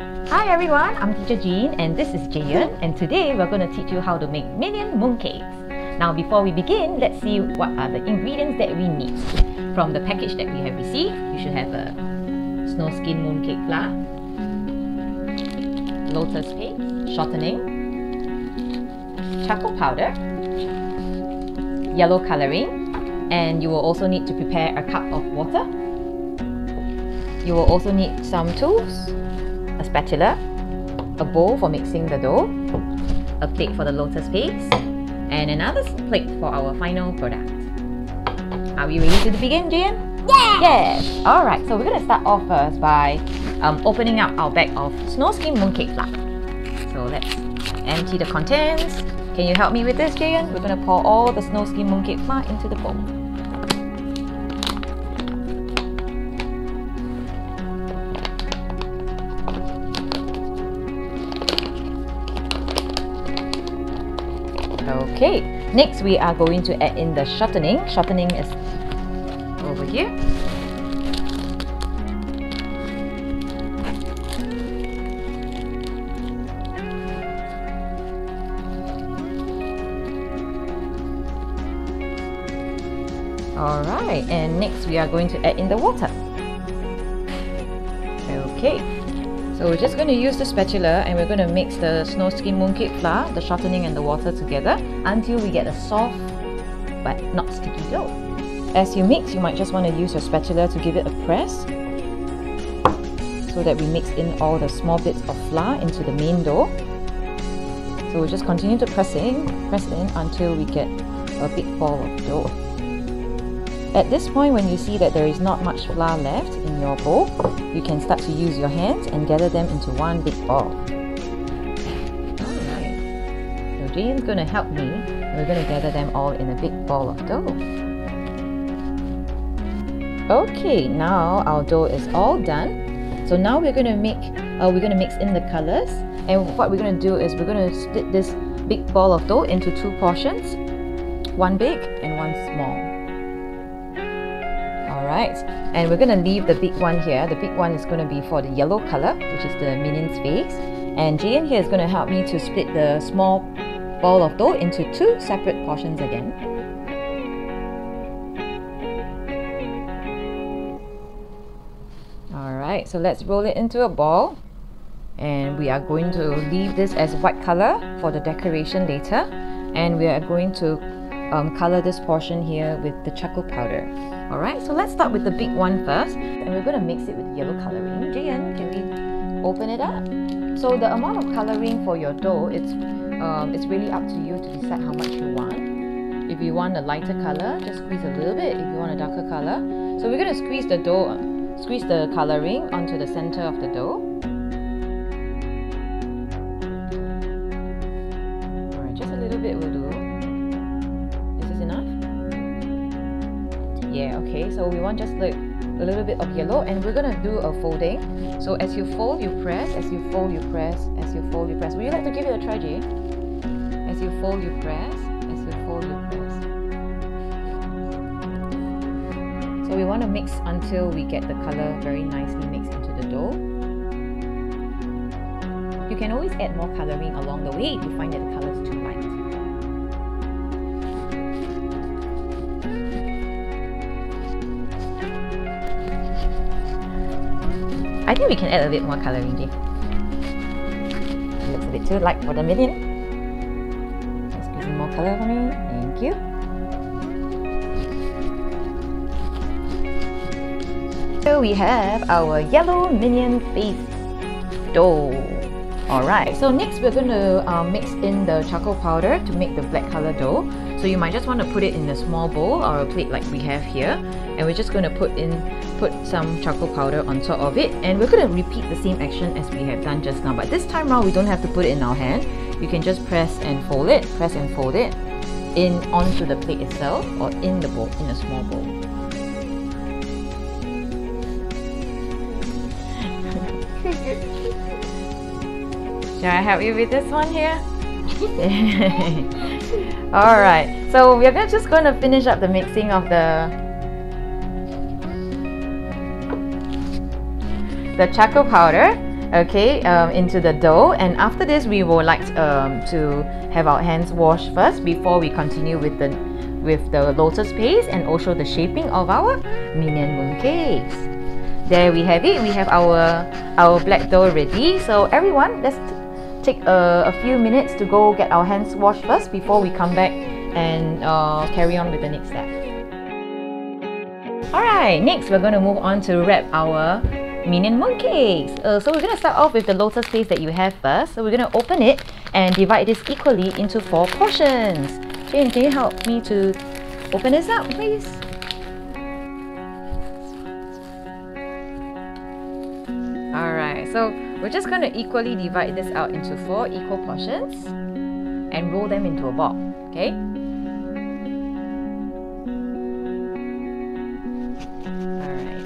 Hi everyone, I'm Teacher Jean and this is Jaeyen, and today we're going to teach you how to make Minion Mooncakes. Now before we begin, let's see what are the ingredients that we need. From the package that we have received, you should have a snow skin mooncake flour, lotus paste, shortening, charcoal powder, yellow colouring, and you will also need to prepare a cup of water. You will also need some tools, a spatula, a bowl for mixing the dough, a plate for the lotus paste, and another plate for our final product. Are we ready to begin, Jaeyen? Yeah! Yes! Alright, so we're going to start off first by opening up our bag of snow skin mooncake flour. So let's empty the contents. Can you help me with this, Jaeyen? We're going to pour all the snow skin mooncake flour into the bowl. Okay, next we are going to add in the shortening. Shortening is over here. Alright, and next we are going to add in the water. Okay, so we're just going to use the spatula and we're going to mix the snow skin mooncake flour, the shortening and the water together until we get a soft but not sticky dough. As you mix, you might just want to use your spatula to give it a press so that we mix in all the small bits of flour into the main dough. So we'll just continue to press in until we get a big ball of dough. At this point, when you see that there is not much flour left in your bowl, you can start to use your hands and gather them into one big ball. Alright, so Jaeyen's going to help me. We're going to gather them all in a big ball of dough. Okay, now our dough is all done. So now we're going to mix in the colors, and what we're going to do is we're going to split this big ball of dough into two portions, one big and one small. Alright, and we're going to leave the big one here. The big one is going to be for the yellow color, which is the Minion's face. And Jaeyen here is going to help me to split the small ball of dough into two separate portions again. Alright, so let's roll it into a ball. And we are going to leave this as white color for the decoration later. And we are going to color this portion here with the charcoal powder. Alright, so let's start with the big one first, and we're going to mix it with yellow colouring. Jaeyen, can we open it up? So the amount of colouring for your dough, it's really up to you to decide how much you want. If you want a lighter colour, just squeeze a little bit. If you want a darker colour, so we're going to squeeze the colouring onto the centre of the dough. Alright, just a little bit will do. Yeah, okay, so we want just like a little bit of yellow, and we're gonna do a folding. So as you fold, you press, as you fold, you press, as you fold, you press. Would you like to give it a try, Jay? As you fold, you press, as you fold, you press. So we want to mix until we get the color very nicely mixed into the dough. You can always add more coloring along the way if you find that the color is too light. I think we can add a bit more colouring, Jay. It looks a bit too light for the Minion. Just give some more colour for me. Thank you. So we have our yellow Minion face dough. Alright, so next we're going to mix in the charcoal powder to make the black colour dough. So you might just want to put it in a small bowl or a plate like we have here. And we're just going to put some charcoal powder on top of it, and we're going to repeat the same action as we have done just now, but this time around we don't have to put it in our hand. You can just press and fold it in onto the plate itself or in the bowl, in a small bowl. Shall I help you with this one here? Alright, so we're just going to finish up the mixing of the charcoal powder. okay, into the dough. And after this, we would like to have our hands washed first before we continue with the lotus paste and also the shaping of our minion mooncakes. There we have it. We have our black dough ready. So everyone, let's take a few minutes to go get our hands washed first before we come back and carry on with the next step. Alright, next we're going to move on to wrap our minion mooncakes. So we're going to start off with the lotus paste that you have first. So we're going to open it and divide this equally into 4 portions. Jane, can you help me to open this up, please? Alright, so we're just going to equally divide this out into 4 equal portions and roll them into a ball, okay?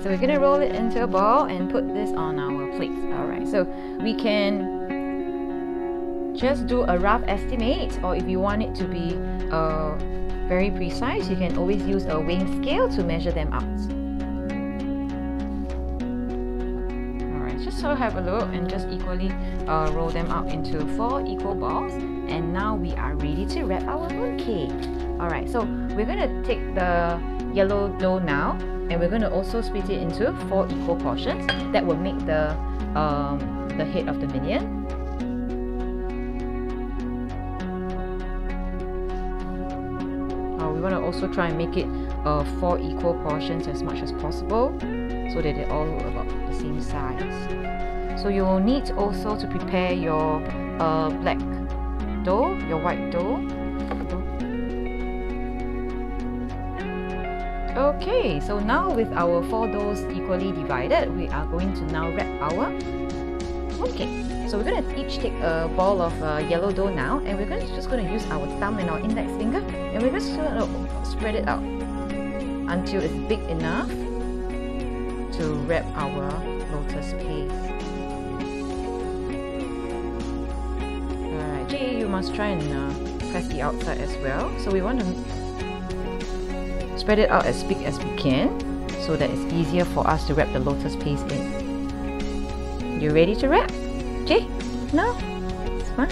So we're going to roll it into a ball and put this on our plates. Alright, so we can just do a rough estimate, or if you want it to be very precise, you can always use a weighing scale to measure them out. Alright, just so have a look and just equally roll them out into 4 equal balls. And now we are ready to wrap our mooncake. Alright, so we're going to take the yellow dough now, and we're going to also split it into 4 equal portions. That will make the head of the minion. We want to also try and make it 4 equal portions as much as possible, so that they're all about the same size. So you will need also to prepare your black dough, your white dough. Okay, so now with our 4 doughs equally divided, we are going to now wrap our mooncake. So we're going to each take a ball of yellow dough now, and we're just going to use our thumb and our index finger, and we're just going to spread it out until it's big enough to wrap our lotus paste. Alright, Jay, you must try and press the outside as well. So we want to spread it out as big as we can so that it's easier for us to wrap the lotus paste in. You ready to wrap? Jay? No? It's fine.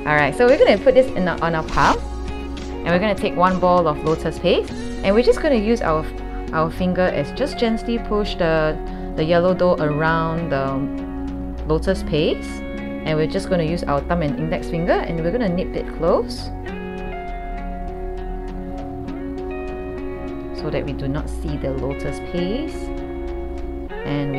Alright, so we're going to put this on our palm, and we're going to take 1 ball of lotus paste, and we're just going to use our finger as just gently push the yellow dough around the lotus paste, and we're just going to use our thumb and index finger, and we're going to nip it close so that we do not see the lotus paste. And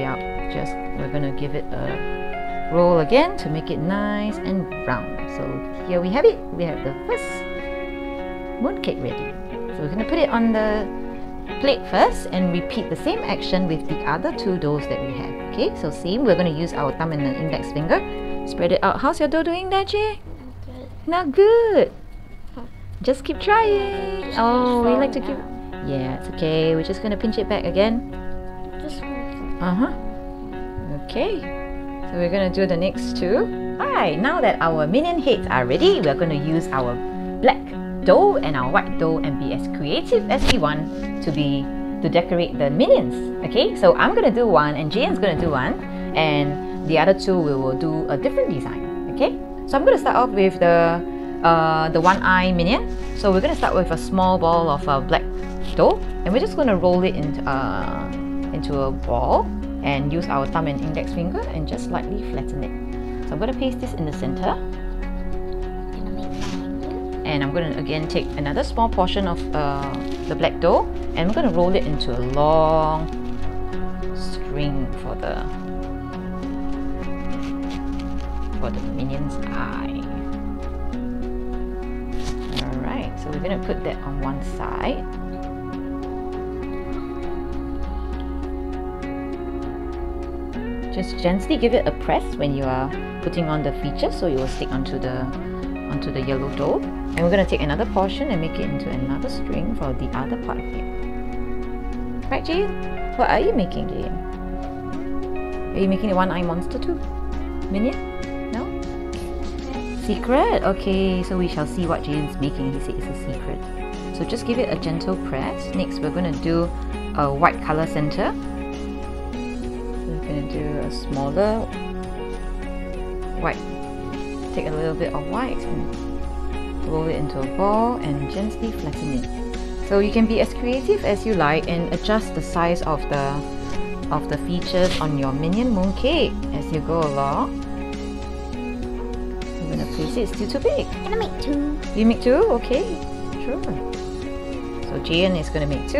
we're going to give it a roll again to make it nice and round. So here we have it. We have the first mooncake ready. So we're going to put it on the plate first and repeat the same action with the other 2 doughs that we have. Okay, so same, we're going to use our thumb and the index finger. Spread it out. How's your dough doing there, Jay? Not good. Just keep trying. Oh, we like to keep... Yeah, it's okay. We're just going to pinch it back again. Okay, so we're going to do the next 2. Alright, now that our minion heads are ready, we're going to use our black dough and our white dough and be as creative as we want to decorate the minions. Okay, so I'm going to do one and Jaeyen's going to do one, and the other 2 we will do a different design. Okay, so I'm going to start off with the one-eye minion. So we're going to start with a small ball of black dough, and we're just going to roll it into a ball and use our thumb and index finger and just slightly flatten it. So I'm going to paste this in the center, and I'm going to again take another small portion of the black dough, and we're going to roll it into a long string for the minion's eye. Alright, so we're going to put that on one side. Just gently give it a press when you are putting on the feature, so it will stick onto the yellow dough. And we're going to take another portion and make it into another string for the other part of it. Right, Jaeyen? What are you making, Jaeyen? Are you making a one-eye monster too? Minion? No? Secret? Okay, so we shall see what Jaeyen's making. He said it's a secret. So just give it a gentle press. Next, we're going to do a white color center. So we're going going to do a smaller white. Take a little bit of white and roll it into a ball and gently flatten it. So you can be as creative as you like and adjust the size of the features on your Minion mooncake as you go along. I'm going to place it. It's still too big. I'm gonna make 2. You make 2? Okay, sure. So Jaeyen is going to make 2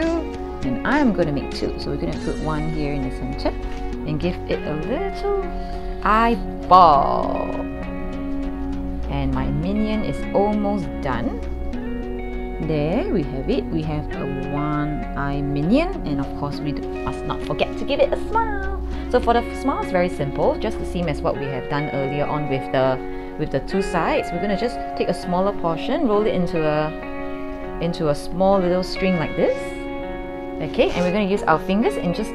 and I'm going to make 2. So we're going to put one here in the center and give it a little eyeball. And my minion is almost done. There we have it. We have a one-eye minion, and of course we must not forget to give it a smile. So for the smile, it's very simple, just the same as what we have done earlier on with the 2 sides. We're gonna just take a smaller portion, roll it into a small little string like this. Okay, and we're gonna use our fingers and just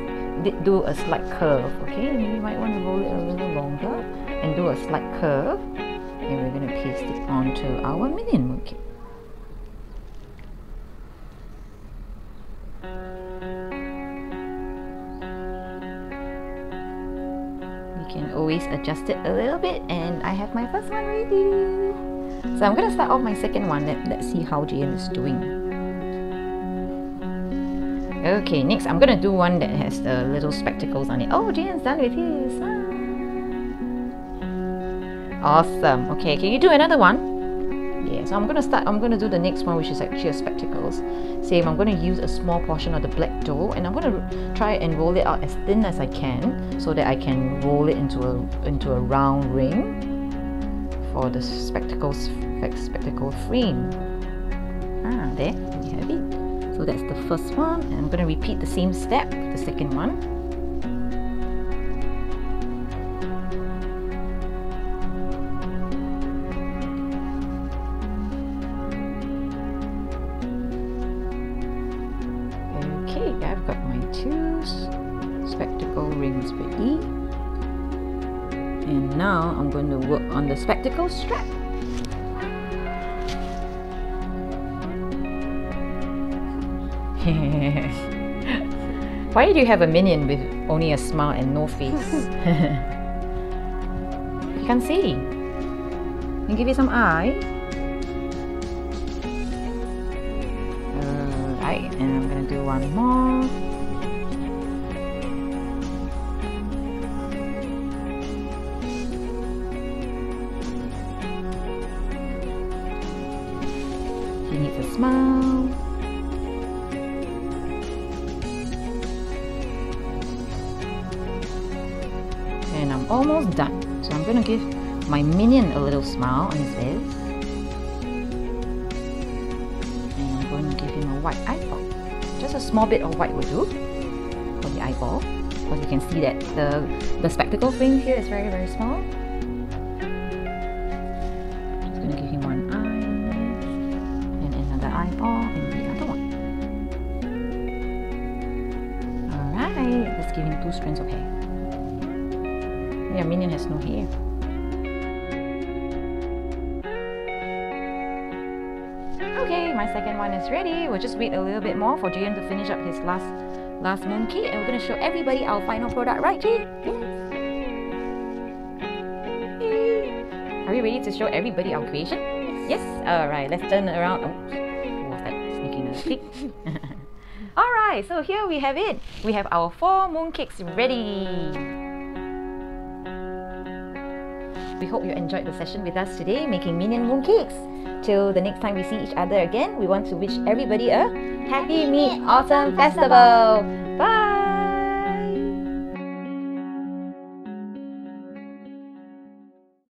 do a slight curve. Okay, you might want to roll it a little longer and do a slight curve. And we're going to paste it onto our Minion mooncake. You can always adjust it a little bit, and I have my first one ready. So I'm going to start off my second one. Let's see how Jaeyen is doing. Okay, next I'm going to do one that has the little spectacles on it. Oh, Jaeyen's done with his. Awesome. Okay, can you do another one? Yeah, so I'm gonna do the next one, which is actually a spectacles. Same, I'm gonna use a small portion of the black dough and I'm gonna try and roll it out as thin as I can so that I can roll it into a round ring for the spectacle frame. There we have it. So that's the first one, and I'm gonna repeat the same step with the second one. I've got my 2 spectacle rings ready, and now I'm going to work on the spectacle strap. Why do you have a minion with only a smile and no face? You can't see. Can give it some eye. And I'm gonna do one more. He needs a smile. And I'm almost done. So I'm gonna give my minion a little smile on his face. And I'm going to give him a white eyeball. Just a small bit of white will do for the eyeball, because you can see that the spectacle frame here is very, very small. Just going to give him one eye and another eyeball and the other one. Alright, let's give him 2 strands of hair. Your minion has no hair. Okay, my second one is ready. We'll just wait a little bit more for Jaeyen to finish up his last mooncake, and we're going to show everybody our final product, right, Jaeyen? Yes. Are we ready to show everybody our creation? Yes. Alright, let's turn around. Oh, what's that? Sneaking a peek. Alright, so here we have it. We have our 4 mooncakes ready. We hope you enjoyed the session with us today making Minion mooncakes. Till the next time we see each other again, we want to wish everybody a Happy Mid-Autumn Festival! Bye!